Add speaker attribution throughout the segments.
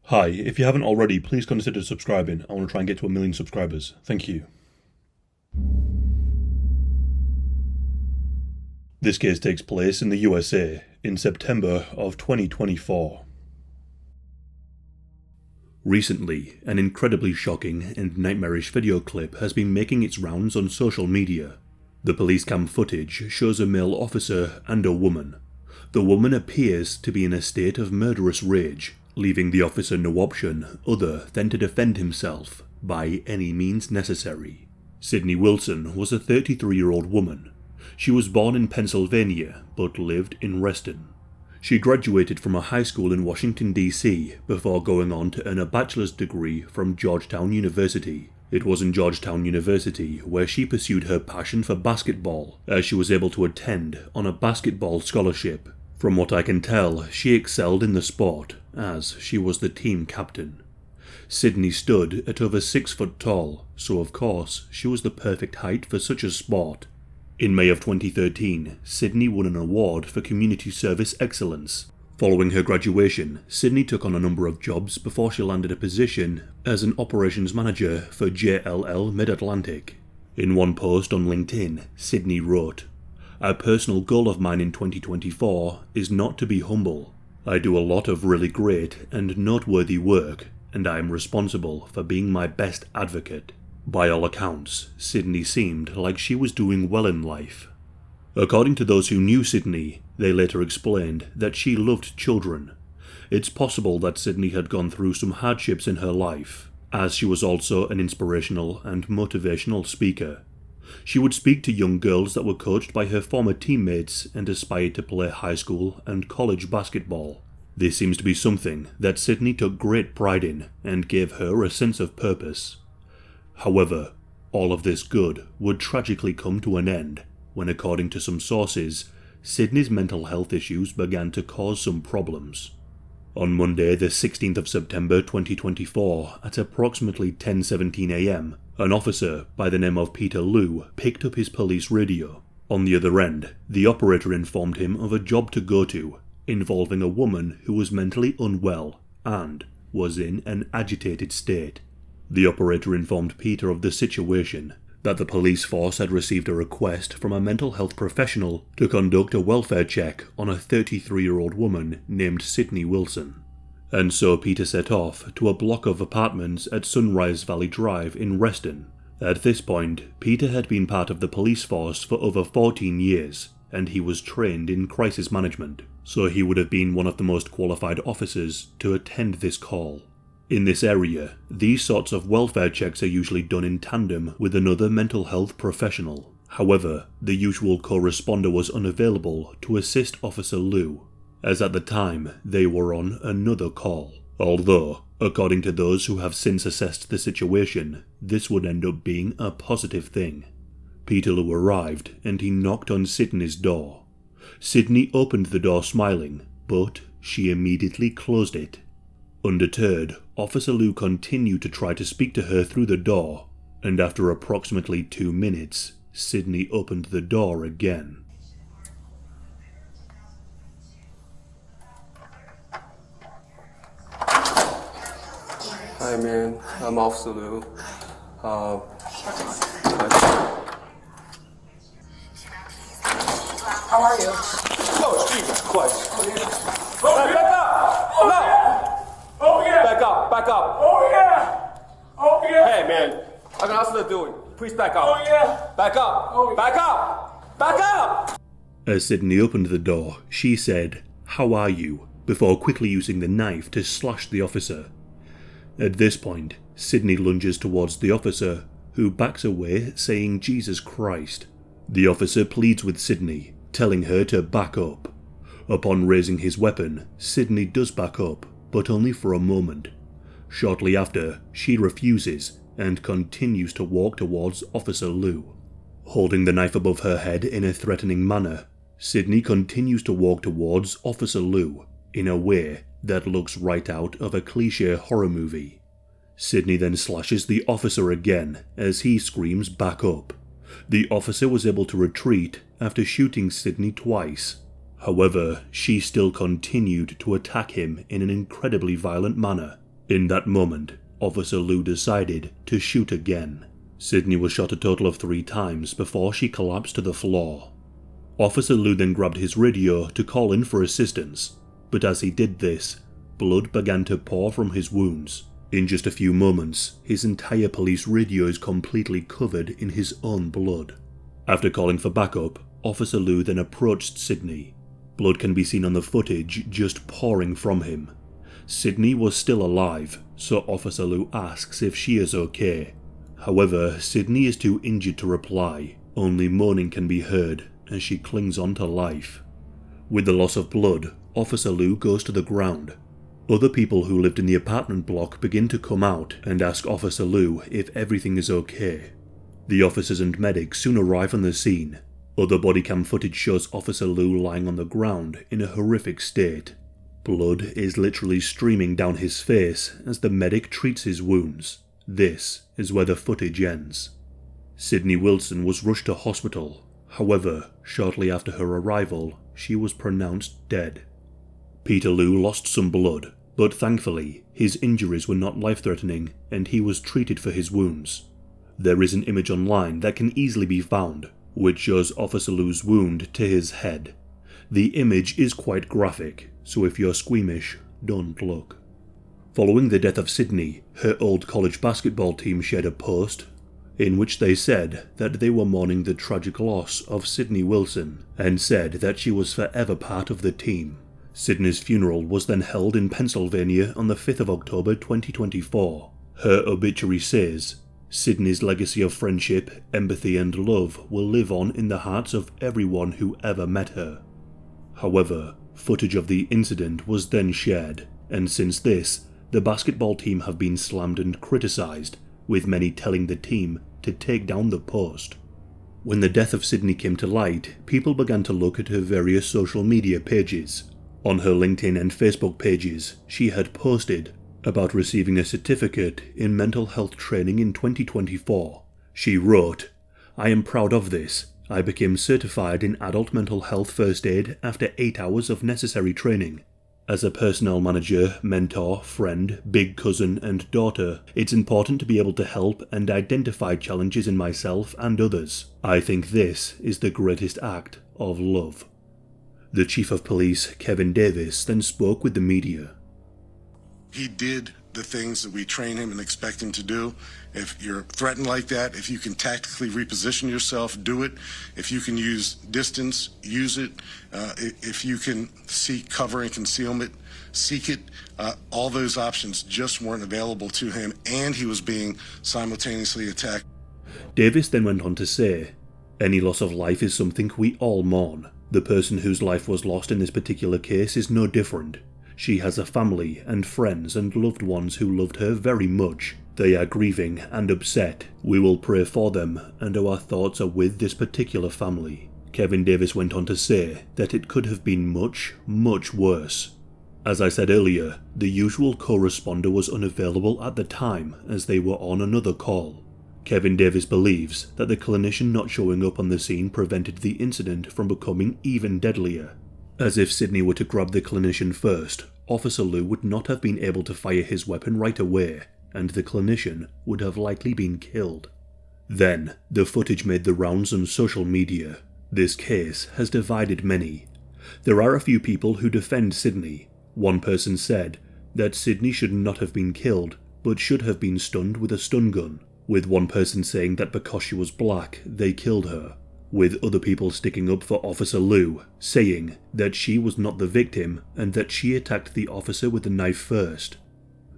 Speaker 1: Hi, if you haven't already, please consider subscribing. I want to try and get to 1 million subscribers. Thank you. This case takes place in the USA in September of 2024. Recently, an incredibly shocking and nightmarish video clip has been making its rounds on social media. The police cam footage shows a male officer and a woman. The woman appears to be in a state of murderous rage, leaving the officer no option other than to defend himself by any means necessary. Sydney Wilson was a 33-year-old woman. She was born in Pennsylvania but lived in Reston. She graduated from a high school in Washington, D.C. before going on to earn a bachelor's degree from Georgetown University. It was in Georgetown University where she pursued her passion for basketball, as she was able to attend on a basketball scholarship. From what I can tell, she excelled in the sport, as she was the team captain. Sydney stood at over 6 foot tall, so of course she was the perfect height for such a sport. In May of 2013, Sydney won an award for community service excellence. Following her graduation, Sydney took on a number of jobs before she landed a position as an operations manager for JLL Mid-Atlantic. In one post on LinkedIn, Sydney wrote, "A personal goal of mine in 2024 is not to be humble. I do a lot of really great and noteworthy work, and I am responsible for being my best advocate." By all accounts, Sydney seemed like she was doing well in life. According to those who knew Sydney, they later explained that she loved children. It's possible that Sydney had gone through some hardships in her life, as she was also an inspirational and motivational speaker. She would speak to young girls that were coached by her former teammates and aspired to play high school and college basketball. This seems to be something that Sydney took great pride in and gave her a sense of purpose. However, all of this good would tragically come to an end when, according to some sources, Sydney's mental health issues began to cause some problems. On Monday, the 16th of September 2024, at approximately 10:17 a.m, an officer by the name of Peter Liu picked up his police radio. On the other end, the operator informed him of a job to go to, involving a woman who was mentally unwell and was in an agitated state. The operator informed Peter of the situation, that the police force had received a request from a mental health professional to conduct a welfare check on a 33-year-old woman named Sydney Wilson. And so Peter set off to a block of apartments at Sunrise Valley Drive in Reston. At this point, Peter had been part of the police force for over 14 years, and he was trained in crisis management, so he would have been one of the most qualified officers to attend this call. In this area, these sorts of welfare checks are usually done in tandem with another mental health professional. However, the usual co-responder was unavailable to assist Officer Liu, as at the time they were on another call. Although, according to those who have since assessed the situation, this would end up being a positive thing. Peter Liu arrived and he knocked on Sydney's door. Sydney opened the door smiling, but she immediately closed it. Undeterred, Officer Liu continued to try to speak to her through the door, and after approximately 2 minutes, Sydney opened the door again.
Speaker 2: Hi man, I'm Officer Liu.
Speaker 3: How are you?
Speaker 2: Oh, Jesus Christ. Back up! No!
Speaker 3: Oh yeah!
Speaker 2: Back up!
Speaker 3: Oh yeah! Oh yeah!
Speaker 2: Hey man, I can also do it. Please back up.
Speaker 3: Oh yeah!
Speaker 2: Back up!
Speaker 3: Oh, yeah.
Speaker 2: Back up! Back up!
Speaker 1: As Sydney opened the door, she said, "How are you?" before quickly using the knife to slash the officer. At this point, Sydney lunges towards the officer, who backs away saying, "Jesus Christ." The officer pleads with Sydney, telling her to back up. Upon raising his weapon, Sydney does back up, but only for a moment. Shortly after, she refuses and continues to walk towards Officer Liu. Holding the knife above her head in a threatening manner, Sydney continues to walk towards Officer Liu in a way that looks right out of a cliché horror movie. Sydney then slashes the officer again as he screams back up. The officer was able to retreat after shooting Sydney twice. However, she still continued to attack him in an incredibly violent manner. In that moment, Officer Liu decided to shoot again. Sydney was shot a total of 3 times before she collapsed to the floor. Officer Liu then grabbed his radio to call in for assistance, but as he did this, blood began to pour from his wounds. In just a few moments, his entire police radio is completely covered in his own blood. After calling for backup, Officer Liu then approached Sydney. Blood can be seen on the footage just pouring from him. Sydney was still alive, so Officer Liu asks if she is okay. However, Sydney is too injured to reply. Only moaning can be heard as she clings on to life. With the loss of blood, Officer Liu goes to the ground. Other people who lived in the apartment block begin to come out and ask Officer Liu if everything is okay. The officers and medics soon arrive on the scene. Other body cam footage shows Officer Liu lying on the ground in a horrific state. Blood is literally streaming down his face as the medic treats his wounds. This is where the footage ends. Sydney Wilson was rushed to hospital. However, shortly after her arrival, she was pronounced dead. Peter Liu lost some blood, but thankfully, his injuries were not life-threatening and he was treated for his wounds. There is an image online that can easily be found, which shows Officer Liu's wound to his head. The image is quite graphic, so if you're squeamish, don't look. Following the death of Sydney, her old college basketball team shared a post in which they said that they were mourning the tragic loss of Sydney Wilson and said that she was forever part of the team. Sydney's funeral was then held in Pennsylvania on the 5th of October 2024. Her obituary says, "Sydney's legacy of friendship, empathy and love will live on in the hearts of everyone who ever met her." However, footage of the incident was then shared, and since this, the basketball team have been slammed and criticised, with many telling the team to take down the post. When the death of Sydney came to light, people began to look at her various social media pages. On her LinkedIn and Facebook pages, she had posted about receiving a certificate in mental health training in 2024. She wrote, "I am proud of this. I became certified in adult mental health first aid after 8 hours of necessary training. As a personnel manager, mentor, friend, big cousin, and daughter, it's important to be able to help and identify challenges in myself and others. I think this is the greatest act of love." The Chief of Police, Kevin Davis, then spoke with the media.
Speaker 4: He did the things that we train him and expect him to do. If you're threatened like that, if you can tactically reposition yourself, do it. If you can use distance, use it. If you can seek cover and concealment, seek it. All those options just weren't available to him, and he was being simultaneously attacked.
Speaker 1: Davis then went on to say, "Any loss of life is something we all mourn. The person whose life was lost in this particular case is no different. She has a family and friends and loved ones who loved her very much. They are grieving and upset. We will pray for them, and our thoughts are with this particular family." Kevin Davis went on to say that it could have been much, much worse. As I said earlier, the usual co-responder was unavailable at the time as they were on another call. Kevin Davis believes that the clinician not showing up on the scene prevented the incident from becoming even deadlier. As if Sydney were to grab the clinician first, Officer Liu would not have been able to fire his weapon right away, and the clinician would have likely been killed. Then, the footage made the rounds on social media. This case has divided many. There are a few people who defend Sydney. One person said that Sydney should not have been killed, but should have been stunned with a stun gun, with one person saying that because she was black, they killed her, with other people sticking up for Officer Liu, saying that she was not the victim and that she attacked the officer with a knife first.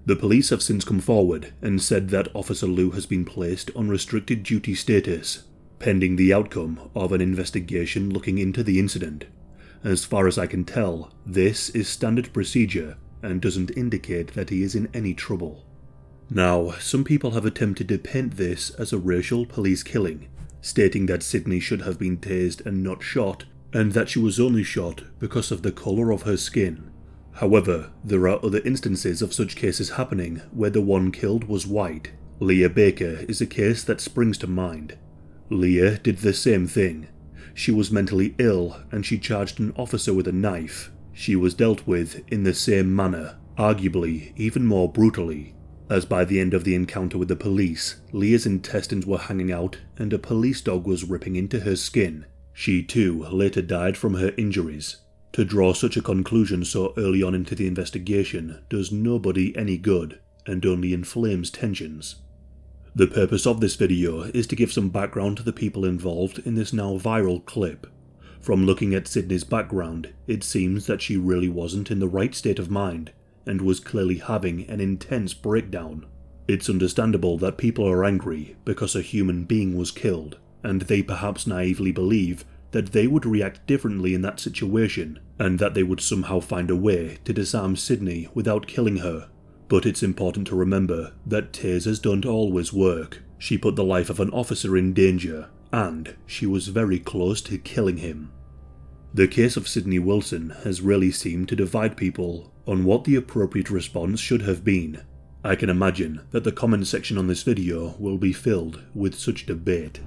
Speaker 1: The police have since come forward and said that Officer Liu has been placed on restricted duty status, pending the outcome of an investigation looking into the incident. As far as I can tell, this is standard procedure and doesn't indicate that he is in any trouble. Now, some people have attempted to paint this as a racial police killing, stating that Sydney should have been tased and not shot, and that she was only shot because of the colour of her skin. However, there are other instances of such cases happening where the one killed was white. Leah Baker is a case that springs to mind. Leah did the same thing. She was mentally ill and she charged an officer with a knife. She was dealt with in the same manner. arguably even more brutally, as by the end of the encounter with the police, Leah's intestines were hanging out and a police dog was ripping into her skin. She too later died from her injuries. To draw such a conclusion so early on into the investigation does nobody any good and only inflames tensions. The purpose of this video is to give some background to the people involved in this now viral clip. From looking at Sydney's background, it seems that she really wasn't in the right state of mind and was clearly having an intense breakdown. It's understandable that people are angry because a human being was killed, and they perhaps naively believe that they would react differently in that situation, and that they would somehow find a way to disarm Sydney without killing her. But it's important to remember that tasers don't always work. She put the life of an officer in danger, and she was very close to killing him. The case of Sydney Wilson has really seemed to divide people on what the appropriate response should have been. I can imagine that the comment section on this video will be filled with such debate.